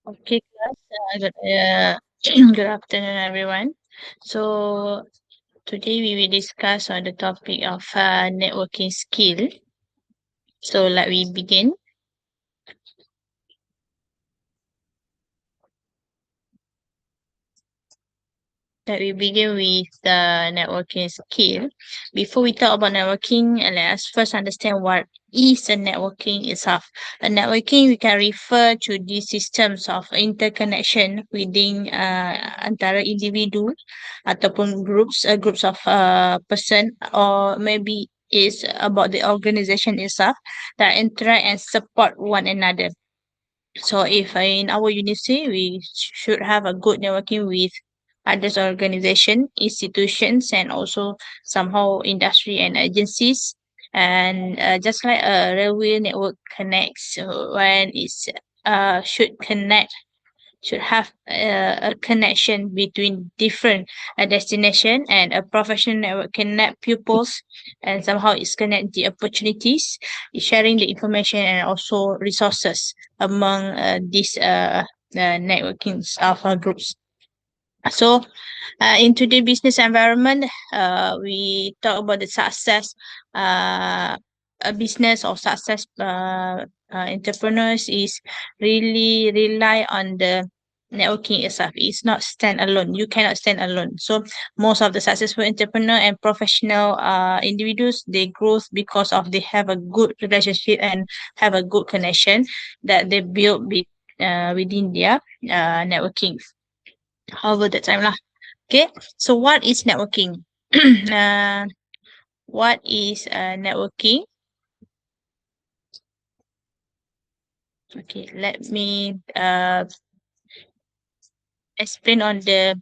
Okay, class. Good afternoon, everyone. So today we will discuss on the topic of networking skill. So let we begin. That we begin with the networking skill. Before we talk about networking, let us first understand what is a networking itself. A networking we can refer to these systems of interconnection within antara individu ataupun groups of person, or maybe is about the organization itself that interact and support one another. So if in our university, we should have a good networking with others organization, institutions, and also somehow industry and agencies. And just like a railway network connects, when it's should connect should have a connection between different destination, and a professional network connect pupils, and somehow it's connect the opportunities, sharing the information and also resources among these networking of groups. So in today's business environment, we talk about the success, a business or success entrepreneurs is really rely on the networking itself. It's not stand alone. You cannot stand alone. So most of the successful entrepreneur and professional individuals, they grow because of they have a good relationship and have a good connection that they build within their networking over the time lah. Okay, so what is networking? uh, what is networking? Okay, let me explain on the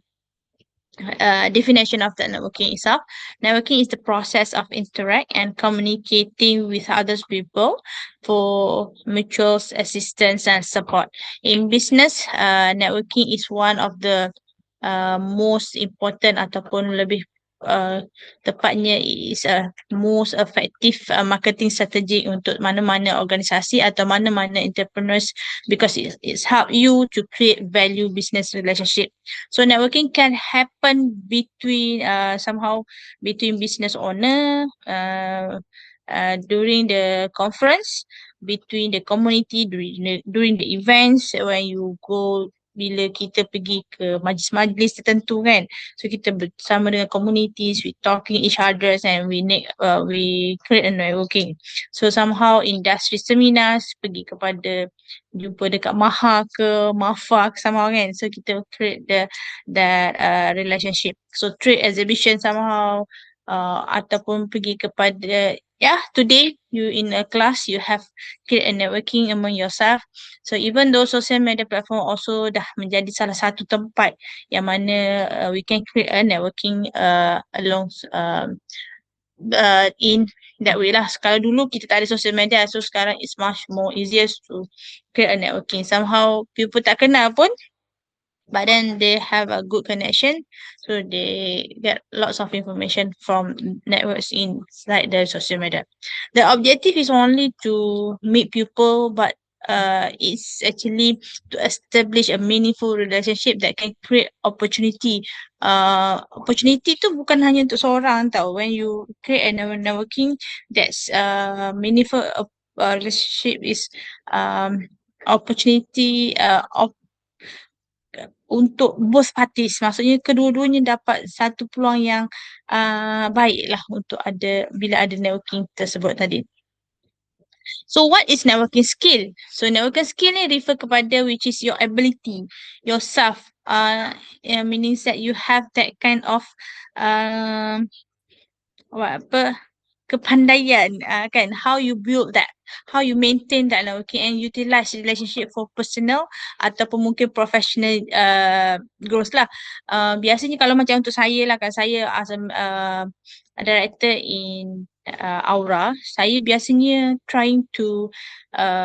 definition of the networking itself. Networking is the process of interact and communicating with others people for mutual assistance and support. In business, networking is one of the most important ataupun lebih tepatnya is a most effective marketing strategy untuk mana-mana organisasi atau mana-mana entrepreneurs, because it's help you to create value business relationship. So networking can happen between somehow between business owner, during the conference, between the community, during the events, when you go, bila kita pergi ke majlis-majlis tertentu kan, so kita bersama dengan communities, we talking each others, and we create a networking. So somehow industry seminars, pergi kepada jumpa dekat Maha ke Mafa ke somehow kan, so kita create that relationship. So trade exhibition somehow, ataupun pergi kepada, yeah, today you in a class, you have create a networking among yourself. So even though social media platform also dah menjadi salah satu tempat yang mana we can create a networking along in that way lah. Kalau dulu kita tak ada social media, so sekarang it's much more easier to create a networking. Somehow people tak kenal pun, but then they have a good connection, so they get lots of information from networks inside the social media. The objective is only to meet people, but it's actually to establish a meaningful relationship that can create opportunity. Opportunity tu bukan hanya untuk seorang tau. When you create a networking, that's meaningful relationship is opportunity untuk both parties. Maksudnya kedua-duanya dapat satu peluang yang baik lah untuk ada bila ada networking tersebut tadi. So what is networking skill? So networking skill ni refer kepada which is your ability, yourself. Meaning that you have that kind of kepandaian, kan, how you build that, how you maintain that networking and utilize relationship for personal ataupun mungkin professional growth lah. Biasanya kalau macam untuk saya lah kan, saya as a director in Aura, saya biasanya trying to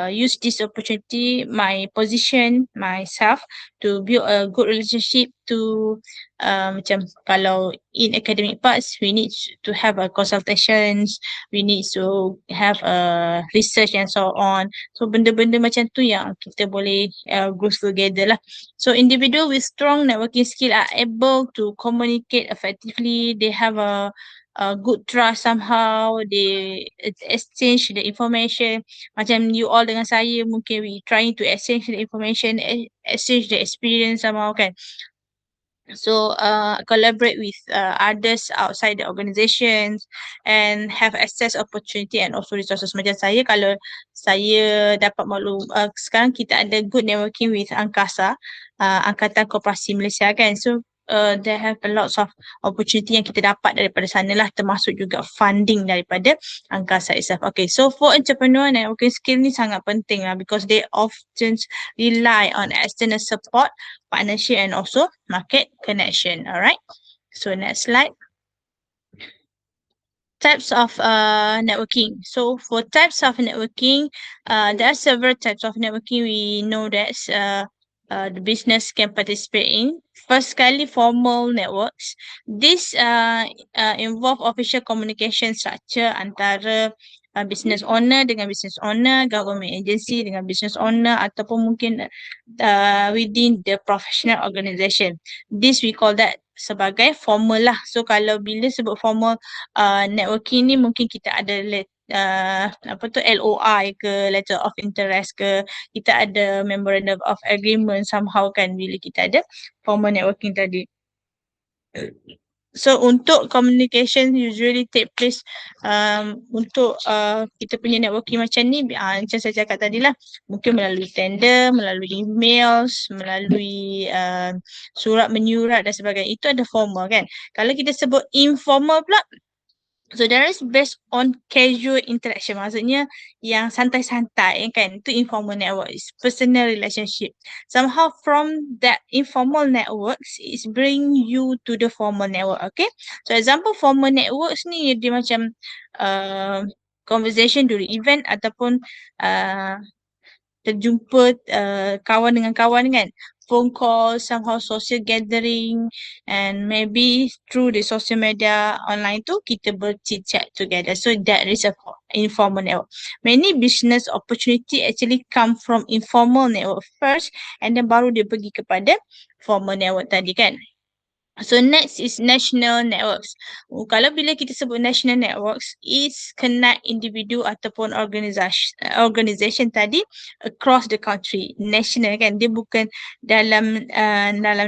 use this opportunity, my position, myself to build a good relationship to macam kalau in academic parts, we need to have a consultations, we need to have a research and so on. So benda-benda macam tu yang kita boleh go together lah. So individual with strong networking skill are able to communicate effectively. They have a good trust somehow. They exchange the information. Macam you all dengan saya, mungkin we trying to exchange the information, exchange the experience somehow kan. So collaborate with others outside the organizations and have access opportunity and also resources. Macam saya, kalau saya dapat maklum, sekarang kita ada good networking with Angkasa, Angkatan Koperasi Malaysia kan. So they have a lots of opportunity yang kita dapat daripada sana lah, termasuk juga funding daripada Angkasa itself. Okay, so for entrepreneur, networking skill ni sangat penting lah because they often rely on external support, partnership and also market connection. Alright, so next slide. Types of networking. So for types of networking, there are several types of networking we know that the business can participate in. First sekali, formal networks. This involve official communication structure antara business owner dengan business owner, government agency dengan business owner ataupun mungkin within the professional organisation. This we call that sebagai formal lah. So kalau bila sebut formal networking ni, mungkin kita ada LOI ke, letter of interest ke, kita ada memorandum of agreement somehow kan bila kita ada formal networking tadi. So untuk communication usually take place untuk kita punya networking macam ni, macam saya cakap tadi lah, mungkin melalui tender, melalui emails, melalui surat menyurat dan sebagainya. Itu ada formal kan. Kalau kita sebut informal pula, so there is based on casual interaction. Maksudnya yang santai-santai kan, itu informal network, is personal relationship. Somehow from that informal networks is bring you to the formal network. Okay, so example formal networks ni dia macam conversation during event ataupun terjumpa kawan dengan kawan kan, phone call, somehow social gathering, and maybe through the social media online tu kita ber-chit chat together. So that is a informal network. Many business opportunity actually come from informal network first, and then baru dia pergi kepada formal network tadi kan. So next is national networks. Kalau bila kita sebut national networks, is connect individu ataupun organisation tadi across the country. National kan, dia bukan dalam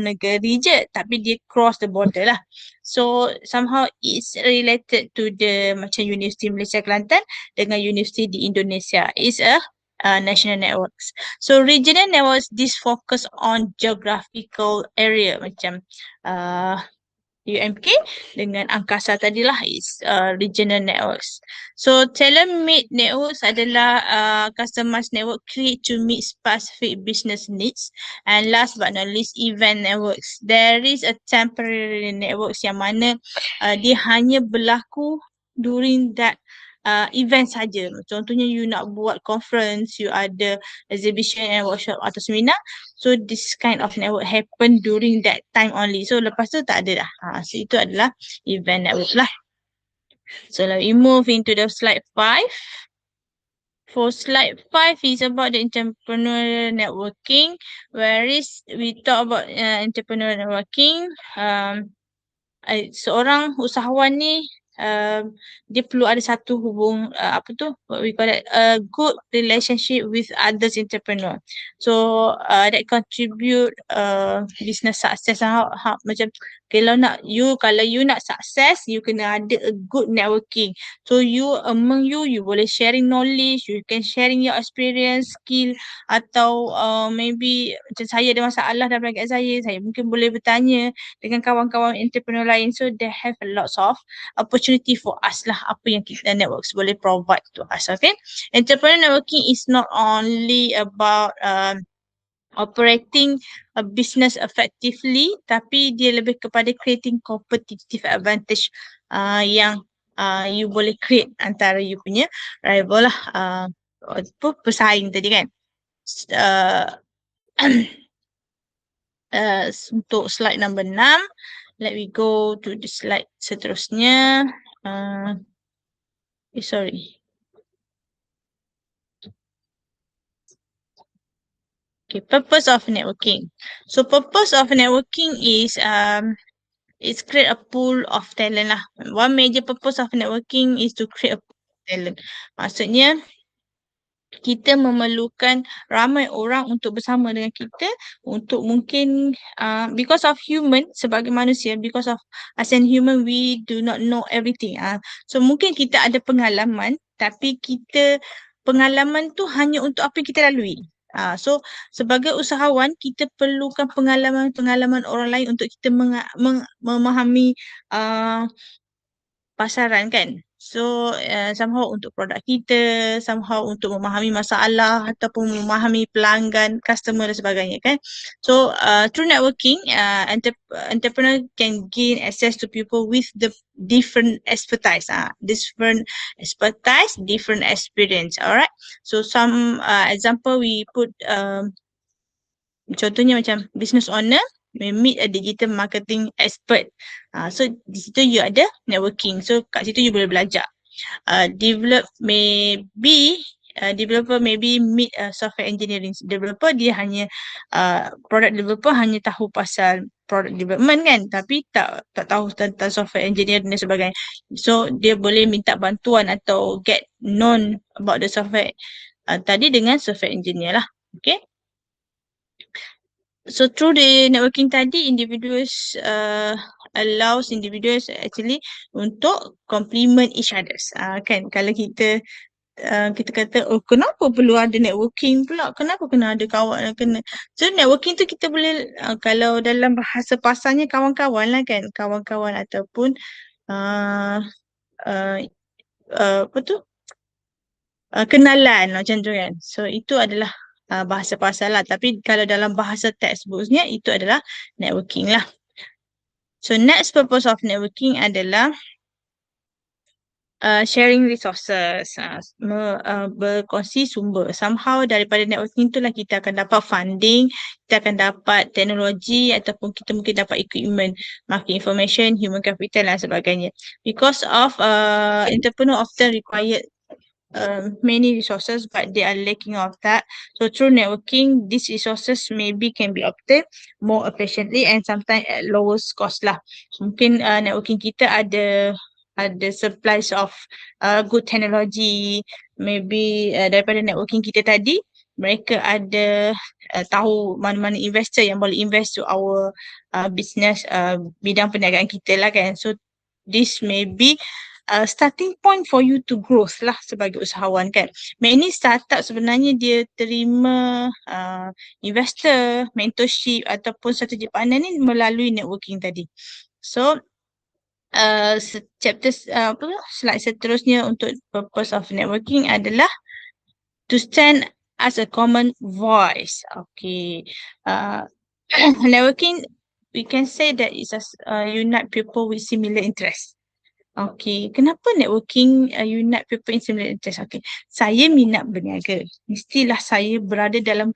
negeri je, tapi dia cross the border lah. So somehow it's related to the macam Universiti Malaysia Kelantan dengan universiti di Indonesia. It's a national networks. So regional networks, this focus on geographical area macam UMK dengan Angkasa tadilah is regional networks. So tailor-made networks adalah customized network create to meet specific business needs. And last but not least, event networks. There is a temporary networks yang mana dia hanya berlaku during that event saja. Contohnya you nak buat conference, you ada exhibition and workshop atau seminar. So this kind of network happen during that time only. So lepas tu tak ada dah. So itu adalah event network lah. So let me move into the slide 5. For slide 5 is about the entrepreneurial networking. Whereas we talk about entrepreneurial networking, seorang usahawan ni dia perlu ada satu what we call that, a good relationship with others entrepreneur. So that contribute business success. Macam kalau you nak sukses, you kena ada a good networking. So among you boleh sharing knowledge, you can sharing your experience, skill, atau maybe macam saya ada masalah dalam kat saya mungkin boleh bertanya dengan kawan-kawan entrepreneur lain. So they have a lots of opportunity for us lah, apa yang kita networks boleh provide to us. Okay, entrepreneur networking is not only about operating a business effectively, tapi dia lebih kepada creating competitive advantage yang you boleh create antara you punya rival lah, pesaing tadi kan. Uh, untuk slide number 6, let me go to the slide seterusnya. Sorry. Okay, purpose of networking. So purpose of networking is it's create a pool of talent lah. One major purpose of networking is to create a pool of talent. Maksudnya kita memerlukan ramai orang untuk bersama dengan kita untuk mungkin because of human, sebagai manusia, because of as an human we do not know everything. So mungkin kita ada pengalaman tapi pengalaman tu hanya untuk apa yang kita lalui. So sebagai usahawan kita perlukan pengalaman-pengalaman orang lain untuk kita memahami pasaran kan. So somehow untuk produk kita, somehow untuk memahami masalah ataupun memahami pelanggan, customer dan sebagainya kan. So through networking, entrepreneur can gain access to people with the different expertise, different experience. Alright. So some example we put contohnya macam business owner may meet a digital marketing expert. So di situ you ada networking. So kat situ you boleh belajar. Developer maybe meet a software engineering developer. Dia hanya product developer hanya tahu pasal product development kan, tapi tak tahu tentang software engineering dan sebagainya. So dia boleh minta bantuan atau get known about the software tadi dengan software engineer lah. Okay. So through the networking tadi, individuals allows individuals actually untuk complement each others. Kan kalau kita kata, oh kenapa perlu ada networking pula? Kenapa kena ada kawan? So networking tu kita boleh, kalau dalam bahasa pasarnya kawan-kawan lah kan. Kawan-kawan ataupun apa tu? Kenalan macam tu kan. So itu adalah bahasa pasar lah. Tapi kalau dalam bahasa textbooknya itu adalah networking lah. So next purpose of networking adalah sharing resources, berkongsi sumber. Somehow daripada networking itulah kita akan dapat funding, kita akan dapat teknologi ataupun kita mungkin dapat equipment, market information, human capital dan sebagainya. Because of entrepreneur often required many resources but they are lacking of that. So through networking, these resources maybe can be obtained more efficiently and sometimes at lowest cost lah. So, mungkin networking kita ada supplies of good technology, maybe daripada networking kita tadi mereka ada tahu mana-mana investor yang boleh invest to our business, bidang perniagaan kita lah kan. So this may be starting point for you to growth lah sebagai usahawan kan. Many startup sebenarnya dia terima investor, mentorship ataupun strategic partner ni melalui networking tadi. So slide seterusnya untuk purpose of networking adalah to stand as a common voice. Okay. Networking, we can say that it's unite people with similar interests. Okay, kenapa networking unite people in similar interest? Okay, saya minat berniaga. Mestilah saya berada dalam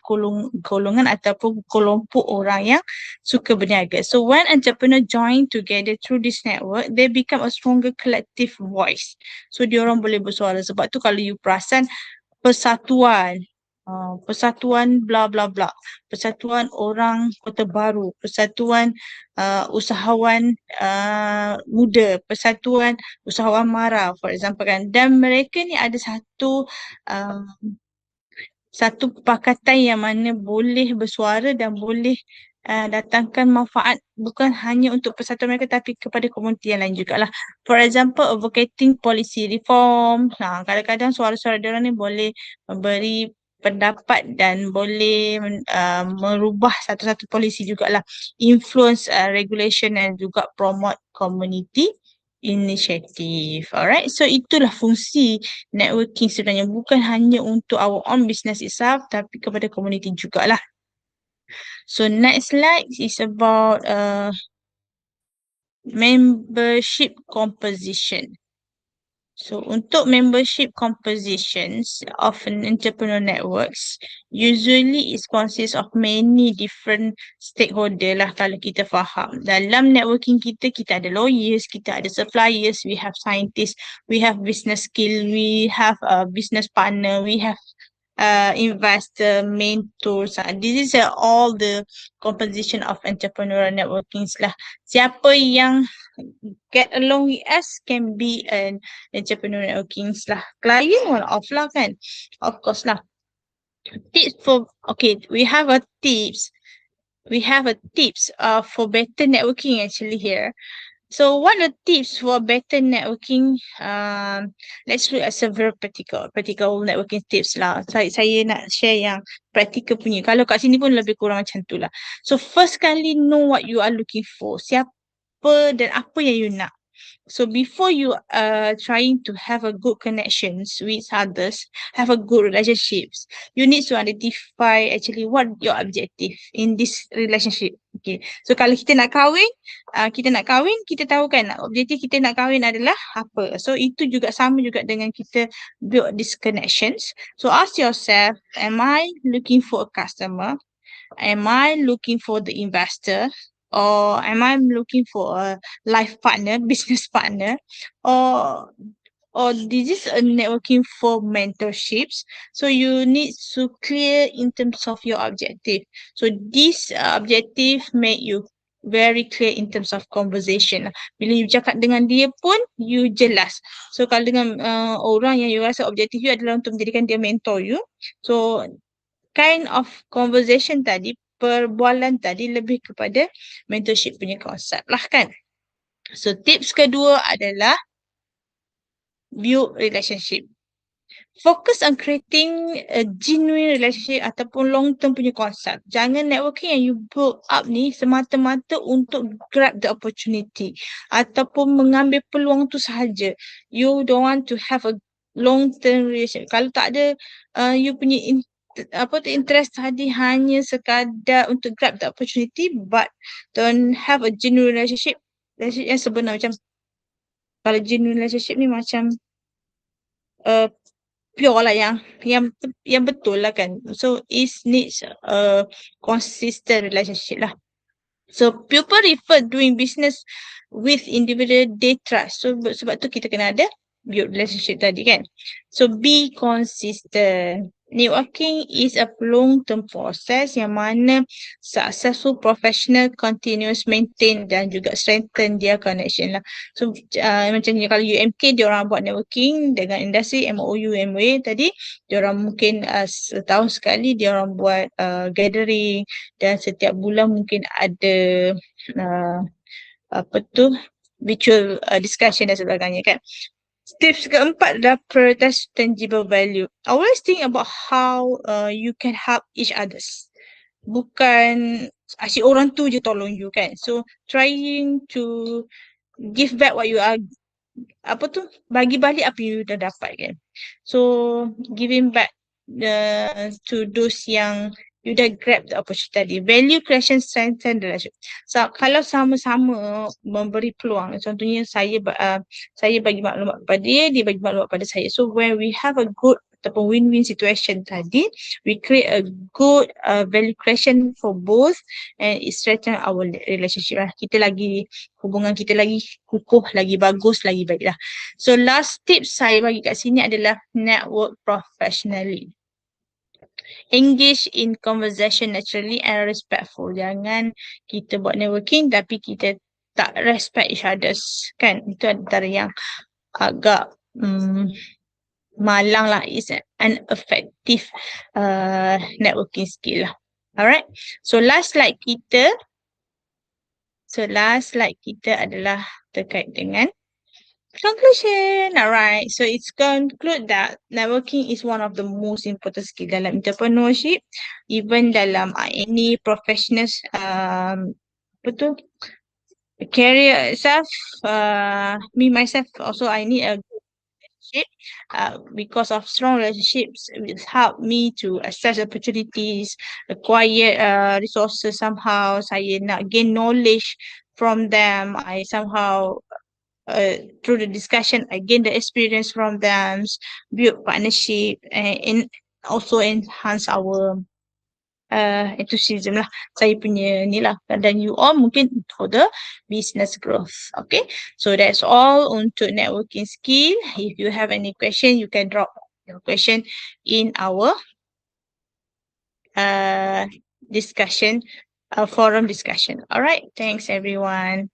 golongan ataupun kelompok orang yang suka berniaga. So when entrepreneur join together through this network, they become a stronger collective voice. So diorang boleh bersuara. Sebab tu kalau you perasan persatuan bla bla bla, persatuan orang Kota Baru, persatuan usahawan muda, persatuan usahawan Mara for example kan, dan mereka ni ada satu pakatan yang mana boleh bersuara dan boleh datangkan manfaat bukan hanya untuk persatuan mereka tapi kepada komuniti yang lain jugalah. For example, advocating policy reform. Kadang-kadang suara-suara diorang ni boleh memberi pendapat dan boleh merubah satu-satu polisi jugalah. Influence regulation dan juga promote community initiative. Alright, so itulah fungsi networking sebenarnya, bukan hanya untuk our own business itself tapi kepada community jugalah. So next slide is about membership composition. So untuk membership compositions of an entrepreneur networks, usually it consists of many different stakeholder lah kalau kita faham. Dalam networking kita, kita ada lawyers, kita ada suppliers, we have scientists, we have business skill, we have a business partner, we have investor, mentors. This is all the composition of entrepreneurial networking lah. Siapa yang get along with us can be an entrepreneur networking lah. Client one off lah kan. Of course lah. Tips for, okay, we have a tips. We have a tips for better networking actually here. So what are the tips for better networking? Let's look at several practical networking tips lah. Saya nak share yang practical punya. Kalau kat sini pun lebih kurang macam tu lah. So first kali know what you are looking for. Siapa dan apa yang you nak. So before you trying to have a good connections with others, have a good relationships, you need to identify actually what your objective in this relationship. Okay. So kalau kita nak kahwin, kita tahu kan objektif kita nak kahwin adalah apa. So itu juga sama juga dengan kita build these connections. So ask yourself, am I looking for a customer? Am I looking for the investor? Or am I looking for a life partner, business partner? Or this is a networking for mentorships. So you need to clear in terms of your objective. So this objective make you very clear in terms of conversation. Bila you cakap dengan dia pun, you jelas. So kalau dengan orang yang you rasa objektif you adalah untuk menjadikan dia mentor you, so kind of conversation tadi, perbualan tadi lebih kepada mentorship punya konsep lah kan. So tips kedua adalah build relationship. Focus on creating a genuine relationship ataupun long term punya konsep. Jangan networking yang you build up ni semata-mata untuk grab the opportunity ataupun mengambil peluang tu sahaja. You don't want to have a long term relationship. Kalau tak ada you punya interest tadi hanya sekadar untuk grab the opportunity but don't have a genuine relationship yang sebenar macam kalau genuine relationship ni macam pure lah yang betul lah kan. So it needs a consistent relationship lah. So people prefer doing business with individual they trust. So sebab tu kita kena ada build relationship tadi kan. So be consistent. Networking is a long-term process yang mana successful professional continuous maintain dan juga strengthen their connection lah. So macam ni kalau UMK dia orang buat networking dengan industri MOU, MOA tadi, dia orang mungkin setahun sekali dia orang buat gathering dan setiap bulan mungkin ada virtual discussion dan sebagainya kan. Tips keempat adalah prioritize tangible value. Always think about how you can help each others. Bukan asyik orang tu je tolong you kan. So trying to give back what you are, bagi balik apa you dah dapat kan. So giving back to those yang you dah grab the opportunity tadi. Value creation strengthen the relationship. So kalau sama-sama memberi peluang, contohnya saya bagi maklumat kepada dia bagi maklumat kepada saya. So when we have a good ataupun win-win situation tadi, we create a good value creation for both and it strengthen our relationship lah. Hubungan kita lagi kukuh, lagi bagus, lagi baik lah. So last tips saya bagi kat sini adalah network professionally. Engage in conversation naturally and respectful. Jangan kita buat networking tapi kita tak respect each others kan. Itu antara yang agak malang lah. It's an effective networking skill lah. Alright. So last slide kita adalah terkait dengan conclusion. Alright. So it's conclude that networking is one of the most important skill dalam entrepreneurship, even dalam any professional career itself. Me myself also I need a good relationship because of strong relationships will help me to access opportunities, acquire resources somehow. Saya nak gain knowledge from them. I somehow through the discussion, I gain the experience from them, build partnership, and also enhance our enthusiasm lah. Saya punya ni lah. Dan you all mungkin for the business growth. Okay. So that's all untuk networking skill. If you have any question, you can drop your question in our discussion, forum discussion. All right. Thanks everyone.